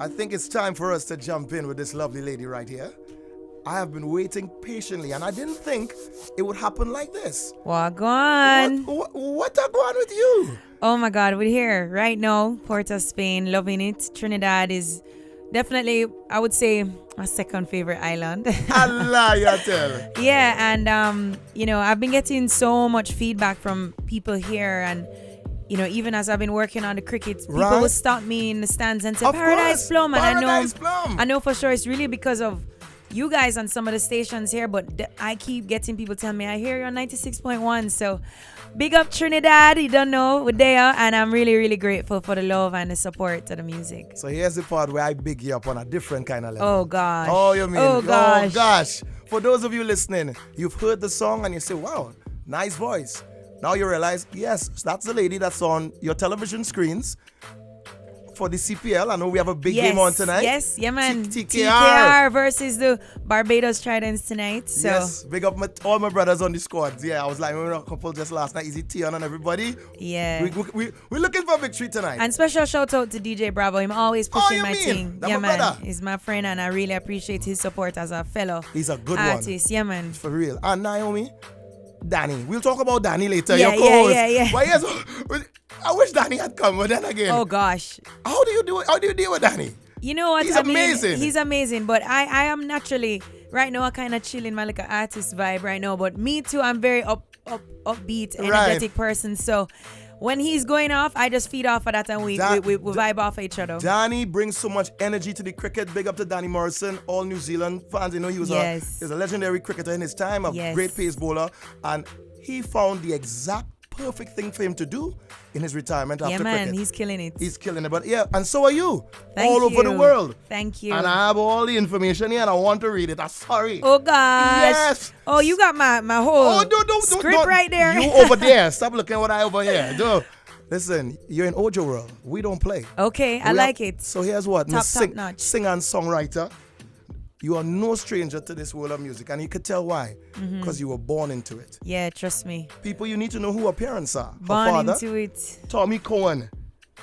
I think it's time for us to jump in with this lovely lady right here. I have been waiting patiently, and I didn't think it would happen like this. Wagwan. What are going on with you? Oh my God, we're here right now, Port of Spain, loving it. Trinidad is definitely, I would say, my second favorite island. Allah, you tell. Yeah, and I've been getting so much feedback from people here, and even as I've been working on the cricket, people will stop me in the stands and say, Paradise Plum. And I know for sure it's really because of you guys on some of the stations here, but I keep getting people telling me, I hear you on 96.1. So big up Trinidad, you don't know, we're there, and I'm really, really grateful for the love and the support to the music. So here's the part where I big you up on a different kind of level. Oh gosh. Oh, you mean? Oh gosh. Oh gosh. For those of you listening, you've heard the song and you say, wow, nice voice. Now you realize, yes, that's the lady that's on your television screens for the CPL. I know we have a big game on tonight. Yes, yeah, man. TKR versus the Barbados Tridents tonight. So. Yes, big up all my brothers on the squads. Yeah, I was like, we were a couple just last night. Easy Tion and everybody. Yeah. We're looking for victory tonight. And special shout out to DJ Bravo. I'm always pushing my team. That's yeah, my man. brother. He's my friend, and I really appreciate his support as a fellow He's a good artist. Yeah, man. For real. And Naomi, Danny. We'll talk about Danny later. Yeah, your co-host. yeah. But yes, I wish Danny had come, but then again. Oh gosh. How do you do it? How do you deal with Danny? You know what? He's amazing. He's amazing, but I am naturally right now. I kind of chill in my like artist vibe right now. But me too. I'm very upbeat, energetic person. So when he's going off, I just feed off of that, and we vibe off of each other. Danny brings so much energy to the cricket. Big up to Danny Morrison, all New Zealand fans. You know he was a legendary cricketer in his time, a great pace bowler, and he found the exact perfect thing for him to do in his retirement after cricket. Yeah, man, he's killing it. He's killing it. But yeah, and so are you. Thank all you. over the world. Thank you. And I have all the information here and I want to read it. I'm sorry. Oh gosh. Yes. Oh, you got my whole script right there. You over there. Stop looking what I over here. Listen, you're in Ojo world. We don't play. Okay, I like it. So here's what. Top notch. Singer and songwriter. You are no stranger to this world of music, and you could tell why. Because you were born into it. Yeah, trust me. People, you need to know who her parents are. Born her father, into it. Naomi Cowan,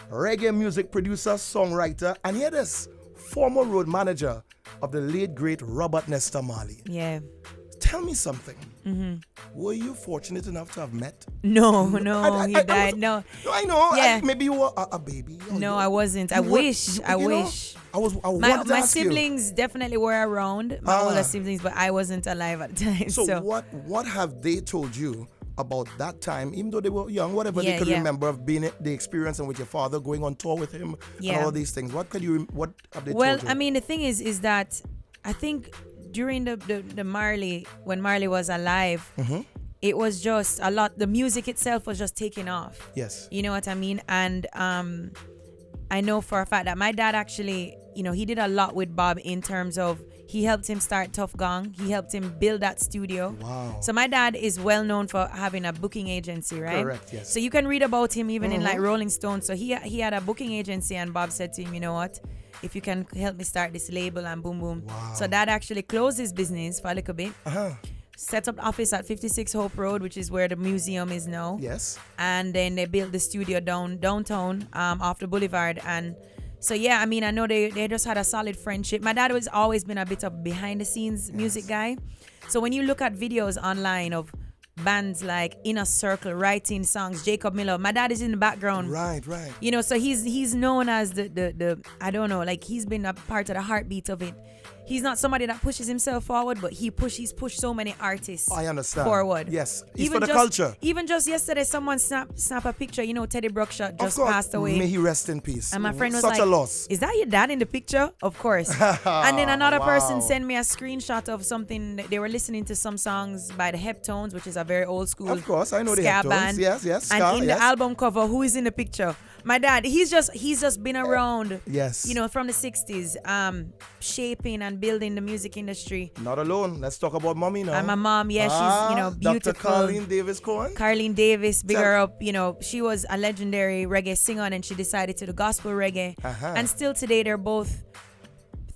reggae music producer, songwriter, and hear this, former road manager of the late great Robert Nesta Marley. Yeah. Tell me something. Were you fortunate enough to have met? No, he died. No, I know. Yeah. Maybe you were a baby. No, I wasn't. I wish. My siblings definitely were around, my older siblings, but I wasn't alive at the time. So what have they told you about that time, even though they were young, whatever they could remember of being the experience and with your father going on tour with him and all these things? What have they told you? Well, I mean, the thing is that I think during the Marley, when Marley was alive, it was just a lot. The music itself was just taking off. Yes. You know what I mean? And I know for a fact that my dad actually, he did a lot with Bob in terms of he helped him start Tough Gong. He helped him build that studio. Wow. So my dad is well known for having a booking agency, right? Correct, yes. So you can read about him even in like Rolling Stone. So he had a booking agency, and Bob said to him, you know what? If you can help me start this label, and boom, boom. Wow. So dad actually closed his business for a little bit. Set up office at 56 Hope Road, which is where the museum is now. Yes. And then they built the studio downtown off the boulevard. And so, yeah, I mean, I know they just had a solid friendship. My dad has always been a bit of behind-the-scenes music guy. So when you look at videos online of bands like Inner Circle writing songs, Jacob Miller, my dad is in the background. Right. So he's known as the I don't know, like he's been a part of the heartbeat of it. He's not somebody that pushes himself forward, but he's pushed so many artists I understand. forward. Yes, he's for the culture. Even just yesterday, someone snap a picture. Teddy Brookshot just passed away. May he rest in peace. And my friend was such like, a loss. "Is that your dad in the picture?" Of course. And then another person sent me a screenshot of something. They were listening to some songs by the Heptones, which is a very old school. Of course, I know the ska Heptones. band. Yes. Ska, and in the album cover, who is in the picture? My dad. He's just been around. Yes. From the 60s, shaping and building the music industry. Not alone. Let's talk about mommy now. And my mom, she's beautiful. Dr. Carleen Davis Cohen. Carleen Davis, big her up. She was a legendary reggae singer, and she decided to do gospel reggae. And still today, they're both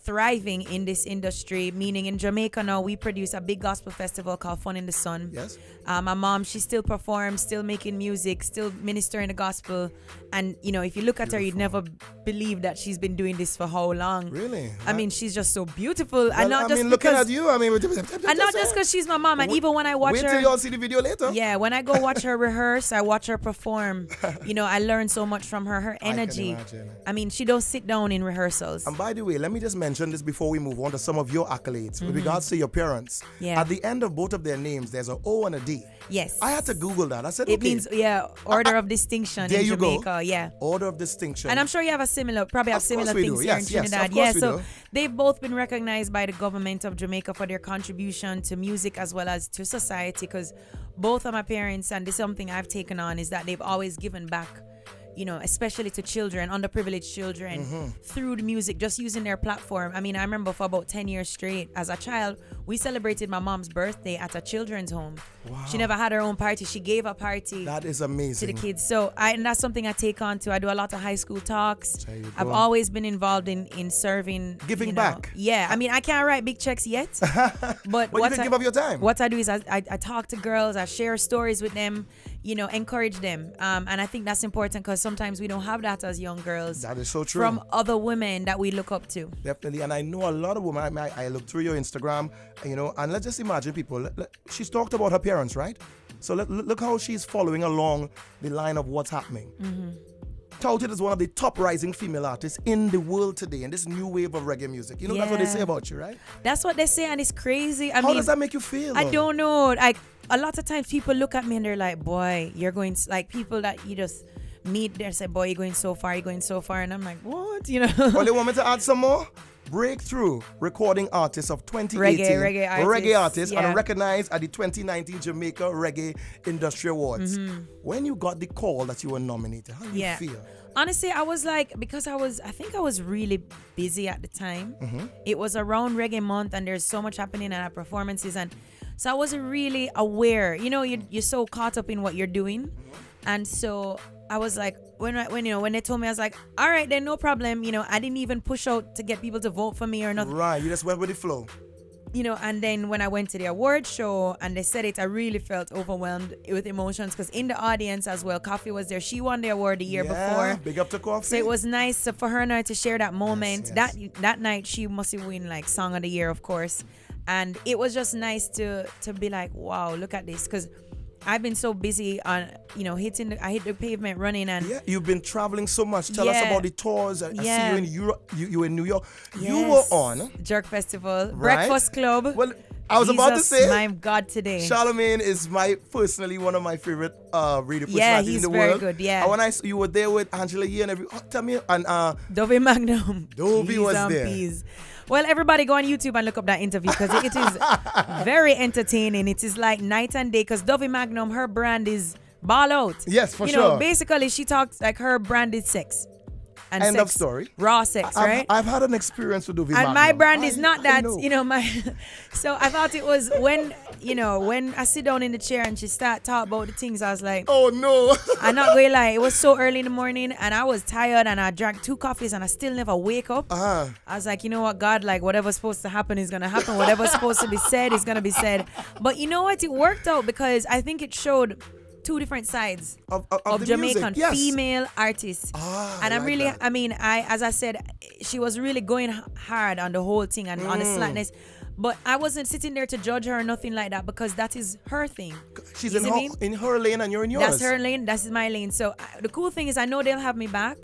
thriving in this industry, meaning in Jamaica now we produce a big gospel festival called Fun in the Sun. Yes. My mom, she still performs, still making music, still ministering the gospel. And, you know, if you look at her, you'd never believe that she's been doing this for how long. Really? I mean, she's just so beautiful. Well, and not just looking because, at you, and not just because she's my mom. And even when I watch her... Wait till y'all see the video later. Yeah, when I go watch her rehearse, I watch her perform. You know, I learn so much from her. Her energy. I mean, she don't sit down in rehearsals. And by the way, let me just mention this before we move on to some of your accolades. With regards to your parents, at the end of both of their names, there's an O and a D. Yes. I had to Google that. I said, it means, order of distinction there in you Jamaica. Go. Yeah. Order of distinction. And I'm sure you have probably have similar things here in Trinidad. So they've both been recognized by the government of Jamaica for their contribution to music as well as to society, because both of my parents, and this is something I've taken on, is that they've always given back, you know, especially to children, underprivileged children, through the music, just using their platform. I mean, I remember for about 10 years straight, as a child, we celebrated my mom's birthday at a children's home. Wow. She never had her own party. She gave a party. That is amazing. To the kids. So and that's something I take on too. I do a lot of high school talks. I've always been involved in serving. Giving back. Yeah. I mean, I can't write big checks yet. but you can give up your time. What I do is I talk to girls. I share stories with them, you know, encourage them. And I think that's important because sometimes we don't have that as young girls. That is so true. From other women that we look up to. Definitely. And I know a lot of women. I look through your Instagram, you know, and let's just imagine people. She's talked about her parents, right? So look how she's following along the line of what's happening. Touted as one of the top rising female artists in the world today in this new wave of reggae music. You know, that's what they say about you, right? That's what they say, and it's crazy. How does that make you feel? I don't know. Like, a lot of times people look at me and they're like, boy, you're going, like, people that you just meet, they say, boy, you're going so far. And I'm like, what? You know? Well, they want me to add some more? Breakthrough recording artist of 2018. Reggae artist and recognized at the 2019 Jamaica Reggae Industry Awards. When you got the call that you were nominated, how did you feel? Honestly, I was like, because I think I was really busy at the time. It was around Reggae Month and there's so much happening at our performances, and so I wasn't really aware. You know, you're so caught up in what you're doing. And so I was like, when they told me, I was like, all right, then no problem. You know, I didn't even push out to get people to vote for me or nothing. Right, you just went with the flow. You know, and then when I went to the award show and they said it, I really felt overwhelmed with emotions because in the audience as well, Coffee was there. She won the award the year before. Big up to Coffee. So it was nice for her and I to share that moment. Yes. That night, she must have won like Song of the Year, of course. And it was just nice to be like, wow, look at this. Because I've been so busy on, you know, I hit the pavement running. And you've been traveling so much. Tell us about the tours. I see you in Europe. You in New York. Yes. You were on Jerk Festival, right? Breakfast Club. Well, I was about to say, my God, today. Charlemagne is personally one of my favorite radio personalities in the world. Yeah, he's very good. Yeah. And when you were there with Angela Yee and tell me, and Dovey Magnum. Dovey was there. Peas. Well, everybody go on YouTube and look up that interview because it is very entertaining. It is like night and day because Dovey Magnum, her brand is ball out. Yes, for sure. You know, basically she talks like her brand is sex. And end sex, of story. Raw sex, right? I've had an experience with Dovey Magnum. And my brand is not that, you know, so I thought it was when I sit down in the chair and she start talk about the things, I was like, oh no. I'm not going to lie, it was so early in the morning and I was tired and I drank 2 coffees and I still never wake up. I was like, you know what, God, like whatever's supposed to happen is going to happen. Whatever's supposed to be said is going to be said. But you know what, it worked out because I think it showed 2 different sides of Jamaican female artists. And I'm really, that. I mean, as I said, she was really going hard on the whole thing and on the slackness. But I wasn't sitting there to judge her or nothing like that because that is her thing. She's in her lane and you're in yours. That's her lane. That's my lane. So the cool thing is I know they'll have me back,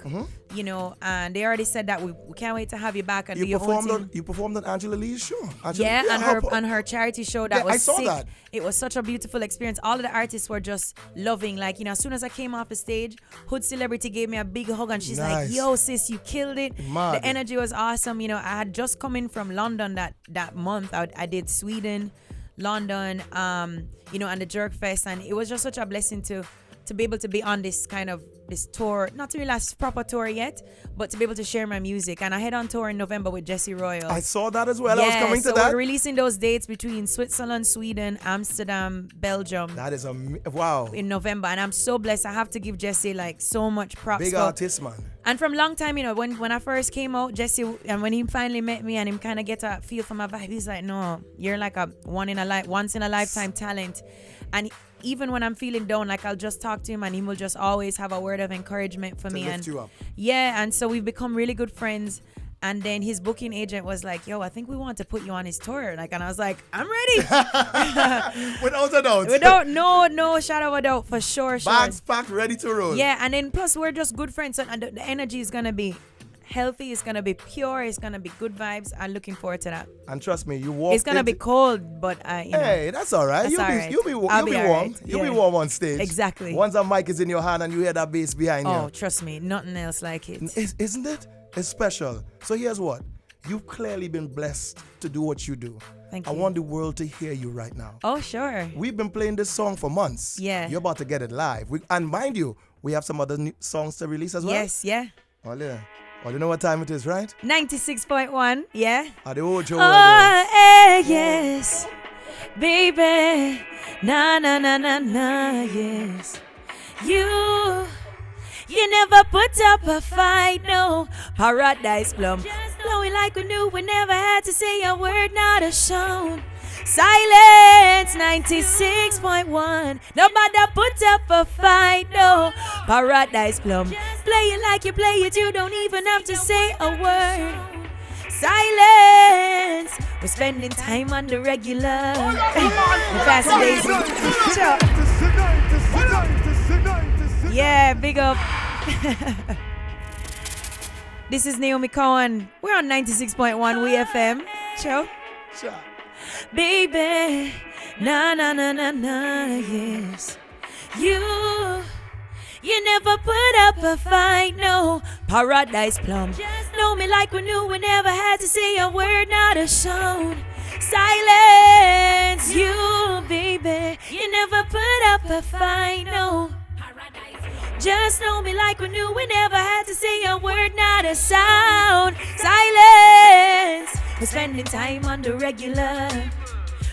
you know, and they already said that we can't wait to have you back and do your own thing. You performed on Angela Lee's show. And her charity show that was sick. I saw that. It was such a beautiful experience. All of the artists were just loving. Like, you know, as soon as I came off the stage, Hood Celebrity gave me a big hug and she's like, yo, sis, you killed it. The energy was awesome. You know, I had just come in from London that month. I did Sweden, London, you know, and the Jerk Fest. And it was just such a blessing to be able to be on this kind of this tour, not to really a proper tour yet, but to be able to share my music. And I head on tour in November with Jesse Royal. I saw that as well. I was coming to that. So we're releasing those dates between Switzerland, Sweden, Amsterdam, Belgium. That is wow. In November. And I'm so blessed. I have to give Jesse like so much props. Big artist, man. And from long time, you know, when I first came out, Jesse, and when he finally met me and him kind of get a feel for my vibe, he's like, no, you're like a once in a lifetime talent. And even when I'm feeling down, like I'll just talk to him and he will just always have a word of encouragement for me. Lift you up. Yeah, and so we've become really good friends. And then his booking agent was like, yo, I think we want to put you on his tour. Like, and I was like, I'm ready. Without a doubt. No shadow of a doubt, for sure. Bags packed, ready to roll. Yeah, and then plus we're just good friends. And the energy is going to be healthy. It's going to be pure. It's going to be good vibes. I'm looking forward to that. And trust me, you walk. It's going to be cold, but hey, that's all right. You'll be warm. Right. You'll be warm on stage. Exactly. Once a mic is in your hand and you hear that bass behind you. Oh, trust me. Nothing else like it. Isn't it? It's special. So here's what. You've clearly been blessed to do what you do. Thank you. I want the world to hear you right now. Oh, sure. We've been playing this song for months. Yeah. You're about to get it live. And mind you, we have some other new songs to release as well. Yes, yeah. Oh, you know what time it is, right? 96.1, yeah. At the old show. Yes. Baby. Na, yes. You never put up a fight, no. Paradise Plum. Blowing like we knew, we never had to say a word, not a sound. Silence, 96.1. Nobody put up a fight, no. Paradise Plum. Play it like you play it, you don't even have to say a word. Silence. We're spending time on the regular. Fast days. Yeah, big up. This is Naomi Cowan. We're on 96.1 WFM. Ciao. Baby, na, yes. You never put up a fight, no. Paradise Plum. Know me like we knew, we never had to say a word, not a sound. Silence, you, baby. You never put up a fight, no. Just know me like we knew, we never had to say a word, not a sound. Silence. We're spending time on the regular.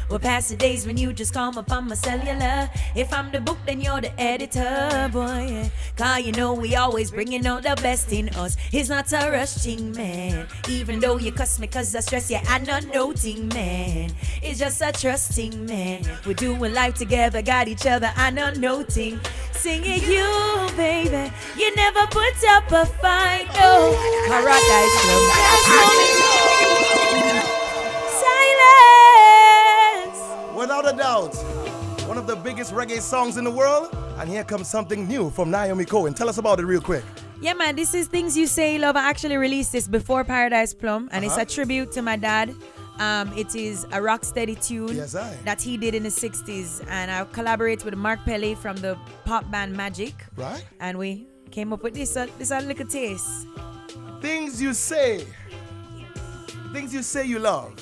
We're past the days when you just come up on my cellular. If I'm the book, then you're the editor, boy. Cause you know we always bringing out the best in us. It's not a rushing, man. Even though you cuss me cause I stress you, I'm not noting, man. It's just a trusting, man. We're doing life together, got each other, I'm not noting. Singing you, baby. You never put up a fight, no. Paradise Silence. Without a doubt, one of the biggest reggae songs in the world. And here comes something new from Naomi Cowan. Tell us about it real quick. Yeah, man, this is Things You Say, Love. I actually released this before Paradise Plum, and it's a tribute to my dad. It is a rock steady tune that he did in the 60s, and I collaborate with Mark Pelly from the pop band Magic. Right. And we came up with this little taste. Things you say. Things you say you love.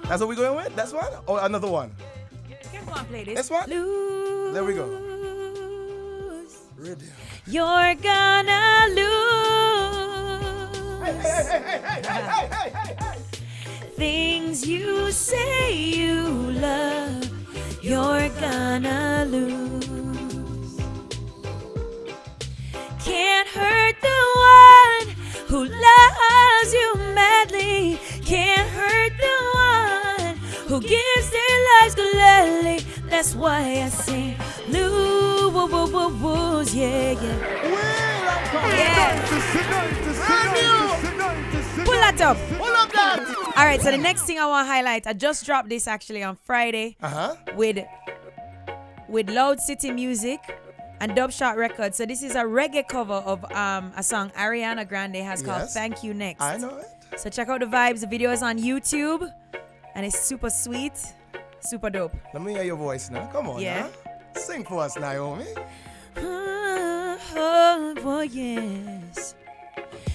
That's what we're going with? That's one? Or another one? Can go and play this. This one? Lose. There we go. Ready. You're gonna lose. Hey. Things you say you love, you're gonna lose. Can't hurt the one who loves you madly. Can't hurt the one who gives their lives gladly. That's why I sing lose, yeah. Pull that up. Pull up that. All right, so the next thing I want to highlight, I just dropped this actually on Friday with Loud City Music and Dubshot Records. So this is a reggae cover of a song Ariana Grande has called Thank You Next. I know it. So check out the vibes. The video is on YouTube and it's super sweet, super dope. Let me hear your voice now. Come on now. Sing for us, Naomi. Oh, boy, yes.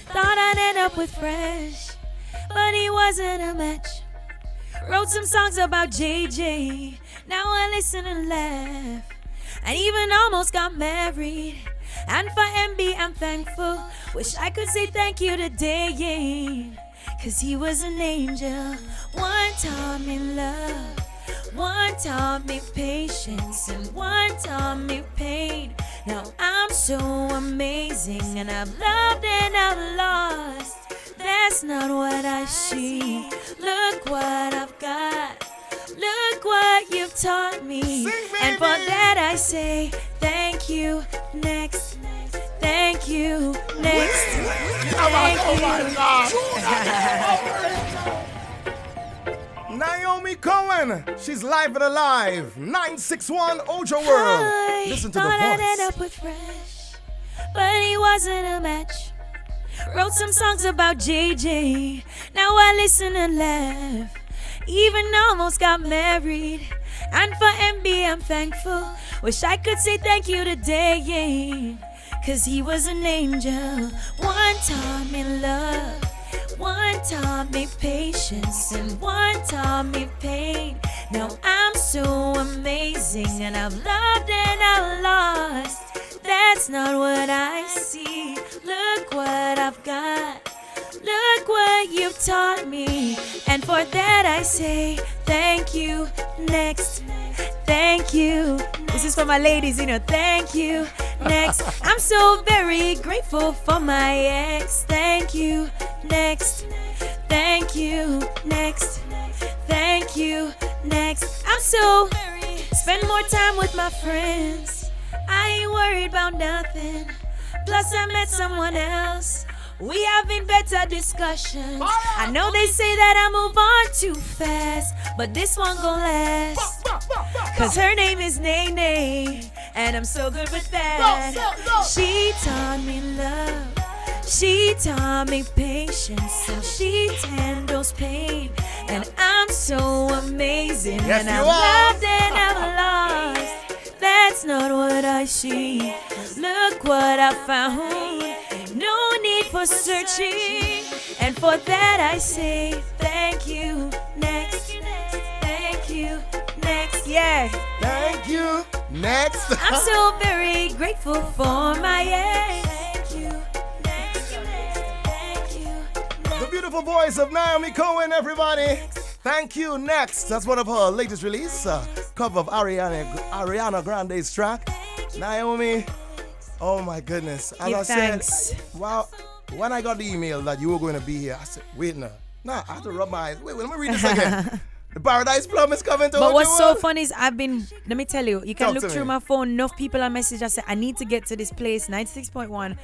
Thought I'd end up with Fresh, but he wasn't a match. Wrote some songs about JJ. Now I listen and laugh. And even almost got married. And for MB, I'm thankful. Wish I could say thank you today. Cause he was an angel. One taught me love. One taught me patience. And one taught me pain. Now I'm so amazing. And I've loved and I've lost. That's not what I see. Look what I've got. Look what you've taught me. And for that I say thank you. Next. Thank you. Next. Naomi Cowan. She's live and alive. 961 Ojo World. Listen to the voice. I'd end up with Fresh, but he wasn't a match. Wrote some songs about JJ. Now I listen and laugh. Even almost got married. And for MB I'm thankful. Wish I could say thank you today. Cause he was an angel. One taught me love. One taught me patience. And one taught me pain. Now I'm so amazing. And I've loved and I've lost. That's not what I see. Look what I've got. Look what you've taught me. And for that I say thank you. Next. Thank you. This is for my ladies, thank you. Next. I'm so very grateful for my ex. Thank you. Next. Thank you. Next. Thank you. Next. I'm so spend more time with my friends. I ain't worried about nothing. Plus I met someone else. We having better discussions. I know they say that I move on too fast, but this one gon' last. Cause her name is Nene, and I'm so good with that. She taught me love. She taught me patience, and she handles pain. And I'm so amazing. Yes, and I've loved and I've lost. That's not what I see. Look what I found. No need for searching. And for that I say thank you. Next. Thank you. Next. Yeah. Thank you. Next. I'm so very grateful for my ex. Thank you. Next. Thank you. Next. The beautiful voice of Naomi Cowan, everybody. Thank you. Next. That's one of her latest release. Cover of Ariana Grande's track. Naomi. Oh my goodness. As I said, wow, when I got the email that you were going to be here, I said, wait, no. Nah, I have to rub my eyes. Wait, let me read this again. The Paradise Plum is coming to But what's so funny is let me tell you, you can look through me. my phone, enough people are message. I said, I need to get to this place, 96.1,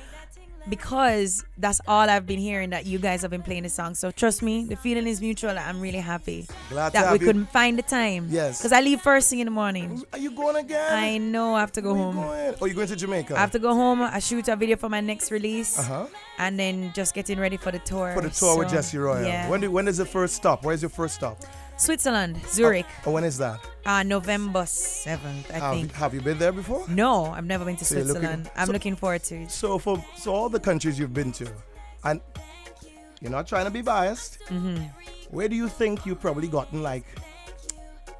because that's all I've been hearing, that you guys have been playing the song. So trust me, the feeling is mutual. I'm really happy that we couldn't find the time. Yes. Because I leave first thing in the morning. Are you going again? I know I have to go home. Oh, you're going to Jamaica? I have to go home. I shoot a video for my next release. And then just getting ready for the tour. For the tour with Jesse Royal. Yeah. When is the first stop? Where is your first stop? Switzerland, Zurich. Oh, when is that? November 7th, I think. Have you been there before? No, I've never been to Switzerland. I'm looking forward to it. So all the countries you've been to, and you're not trying to be biased, where do you think you've probably gotten like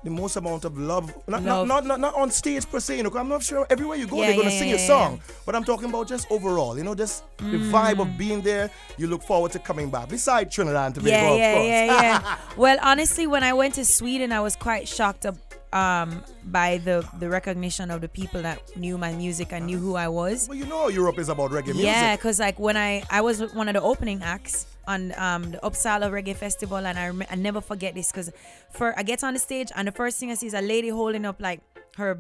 the most amount of love? Not on stage per se, I'm not sure everywhere you go they're gonna sing your song. But I'm talking about just overall, just the vibe of being there. You look forward to coming back. Besides Trinidad and Tobago, of course. Yeah. Well, honestly, when I went to Sweden, I was quite shocked by the recognition of the people that knew my music and knew who I was. Well, Europe is about reggae music. Yeah, because like when I was one of the opening acts on the Uppsala Reggae Festival, and I never forget this, because I get on the stage and the first thing I see is a lady holding up like a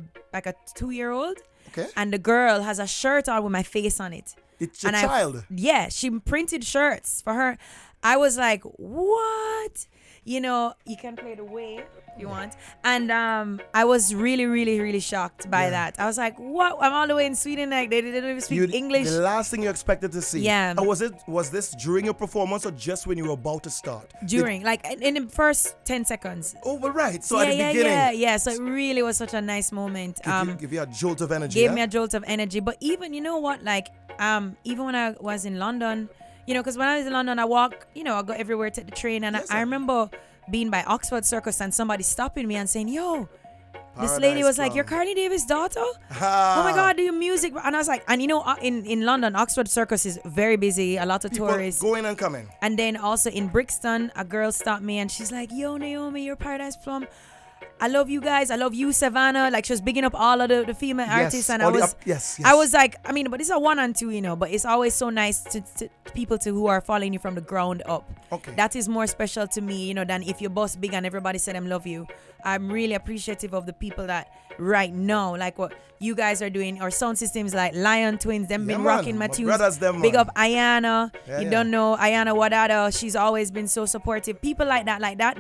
2-year-old. Okay. And the girl has a shirt on with my face on it. It's a child. She printed shirts for her. I was like, what? You can play the wave if you want. And I was really, really, really shocked by that. I was like, what? I'm all the way in Sweden, like they didn't even speak English. The last thing you expected to see. Yeah. Was this during your performance or just when you were about to start? During, in the first 10 seconds. Oh, well, right. So at the beginning. Yeah. So it really was such a nice moment. Give you a jolt of energy. Gave me a jolt of energy. But even, you know what, even when I was in London, because when I was in London, I walk, I go everywhere, take the train. And I remember being by Oxford Circus and somebody stopping me and saying, yo, This lady was like, "You're Carly Davis' daughter? Oh my God, do your music?" And I was like, and you know, in London, Oxford Circus is very busy, a lot of people tourists going and coming. And then also in Brixton, a girl stopped me and she's like, "Yo, Naomi, you're Paradise Plum. I love you guys. I love you, Savannah." Like, she was bigging up all of the female artists, and I was like, I mean, but it's a 1 and 2, you know. But it's always so nice to people who are following you from the ground up. Okay. That is more special to me, you know, than if you bust big and everybody said them love you. I'm really appreciative of the people that right now, like what you guys are doing. Our sound systems like Lion Twins, them been rocking my tunes. Big up Ayana. Don't know Ayana Wadada. She's always been so supportive. People like that.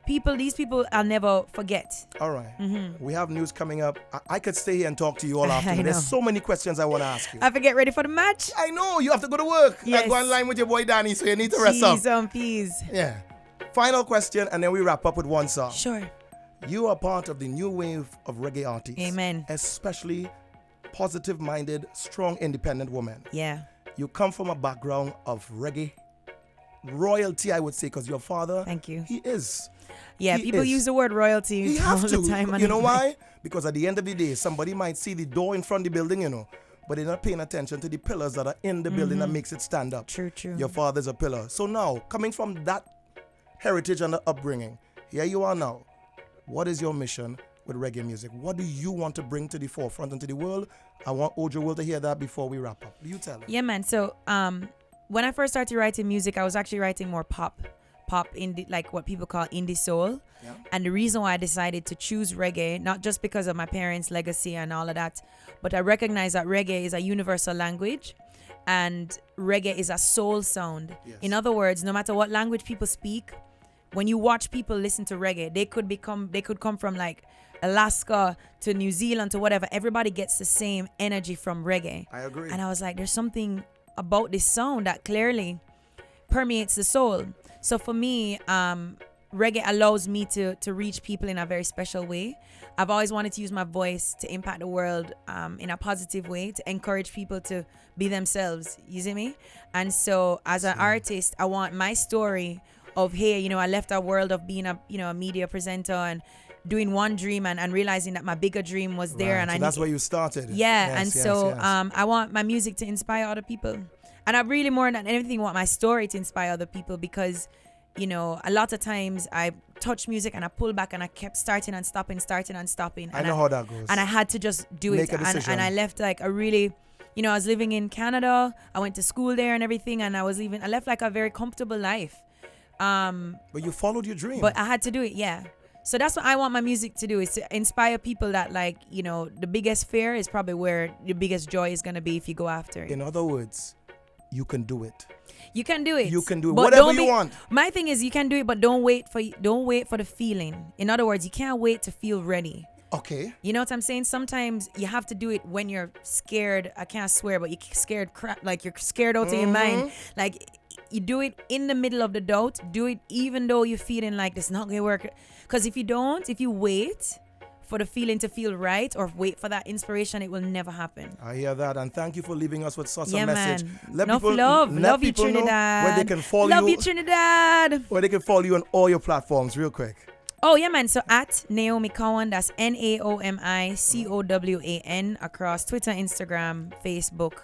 These people I'll never forget. All right. We have news coming up. I could stay here and talk to you all afternoon. There's so many questions I want to ask you. I have to get ready for the match. I know. You have to go to work. Yes. And go online with your boy Danny, so you need to rest up. Please. Yeah. Final question, and then we wrap up with one song. Sure. You are part of the new wave of reggae artists. Amen. Especially positive-minded, strong, independent women. Yeah. You come from a background of reggae royalty, I would say, because your father, thank you, he is. Yeah, people use the word royalty all the time. You know why? Because at the end of the day, somebody might see the door in front of the building, you know, but they're not paying attention to the pillars that are in the building that makes it stand up. True. Your father's a pillar. So now, coming from that heritage and the upbringing, here you are now. What is your mission with reggae music? What do you want to bring to the forefront and to the world? I want Ojo World to hear that before we wrap up. You tell them. Yeah, man. So, when I first started writing music, I was actually writing more pop indie, like what people call indie soul. Yeah. And the reason why I decided to choose reggae, not just because of my parents' legacy and all of that, but I recognize that reggae is a universal language and reggae is a soul sound. Yes. In other words, no matter what language people speak, when you watch people listen to reggae, they could come from like Alaska to New Zealand to whatever. Everybody gets the same energy from reggae. I agree. And I was like, there's something about this sound that clearly permeates the soul. So for me, reggae allows me to reach people in a very special way. I've always wanted to use my voice to impact the world in a positive way, to encourage people to be themselves. You see me? And so as an artist, I want my story of, hey, you know, I left a world of being a media presenter and doing one dream and realizing that my bigger dream was there. Right. And that's where you started. Yeah. Yes, I want my music to inspire other people. And I really, more than anything, want my story to inspire other people because, you know, a lot of times I touch music and I pull back and I kept starting and stopping. I know how that goes. And I had to just do Make it. A decision. And I left like a really, you know, I was living in Canada. I went to school there and everything. And I left like a very comfortable life. But you followed your dream. But I had to do it, yeah. So that's what I want my music to do, is to inspire people that, like, you know, the biggest fear is probably where your biggest joy is going to be if you go after it. In other words, you can do it. You can do it. You can do it. Whatever you want. My thing is, you can do it, but don't wait for the feeling. In other words, you can't wait to feel ready. Okay. You know what I'm saying? Sometimes you have to do it when you're scared. I can't swear, but you're scared crap. Like, you're scared out of your mind. Like, you do it in the middle of the doubt. Do it even though you're feeling like this not gonna work. Because if you wait for the feeling to feel right or wait for that inspiration, it will never happen. I hear that, and thank you for leaving us with such a message. Man. Let love you, people Trinidad. know where they can follow love you, Trinidad. Where they can follow you on all your platforms, real quick. Oh yeah, man. So at Naomi Cowan, that's NaomiCowan across Twitter, Instagram, Facebook.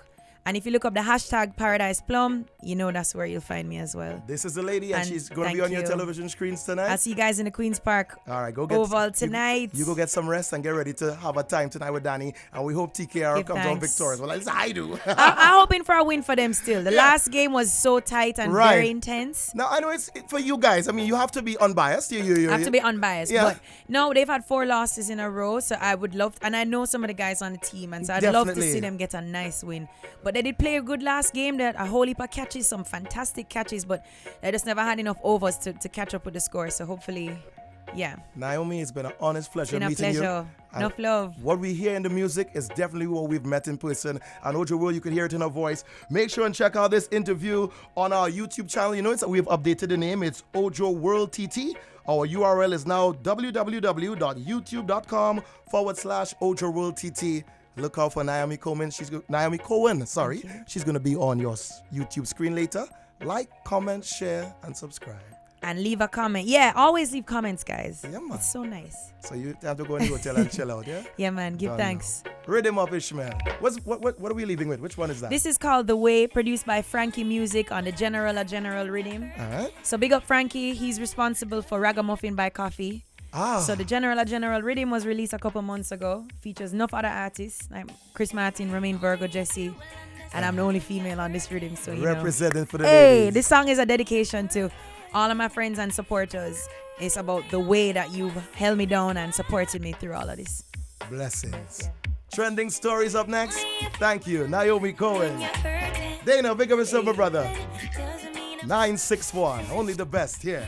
And if you look up the hashtag Paradise Plum, you know that's where you'll find me as well. This is the lady, and she's going to be on your television screens tonight. I'll see you guys in the Queen's Park All right, go get Oval tonight. You go get some rest and get ready to have a time tonight with Danny. And we hope TKR comes on victorious. Well, at least I do. I'm hoping for a win for them still. The last game was so tight and very intense. Now, I know it's for you guys. I mean, you have to be unbiased. You have to be unbiased. Yeah. But no, they've had 4 losses in a row. So I would love, and I know some of the guys on the team. And so I'd love to see them get a nice win. But they did play a good last game. That a whole heap of catches, some fantastic catches, but they just never had enough overs to catch up with the score. So hopefully, yeah. Naomi, it's been an honest pleasure meeting you. Enough love. What we hear in the music is definitely what we've met in person. And Ojo Will, you can hear it in her voice. Make sure and check out this interview on our YouTube channel. You know, we've updated the name. It's Ojo World TT. Our URL is now www.youtube.com/Ojo World TT. Look out for Naomi Cowan. She's going to be on your YouTube screen later. Like, comment, share, and subscribe. and leave a comment. Yeah, always leave comments, guys. Yeah, man. It's so nice. So you have to go in the hotel and chill out, yeah? Yeah, man. Give thanks. Rhythm of Ishmael. What are we leaving with? Which one is that? This is called The Way, produced by Frankie Music on the General Rhythm. All right. So big up Frankie. He's responsible for Ragamuffin by Coffee. So the General Rhythm was released a couple months ago. Features enough other artists like Chris Martin, Romain Virgo, Jesse. And I'm the only female on this rhythm, so you representing for the ladies. ladies. This song is a dedication to all of my friends and supporters. It's about the way that you've held me down and supported me through all of this. Blessings. Trending stories up next. Thank you, Naomi Cowan. Dana, big up yourself, my brother. 961, only the best here.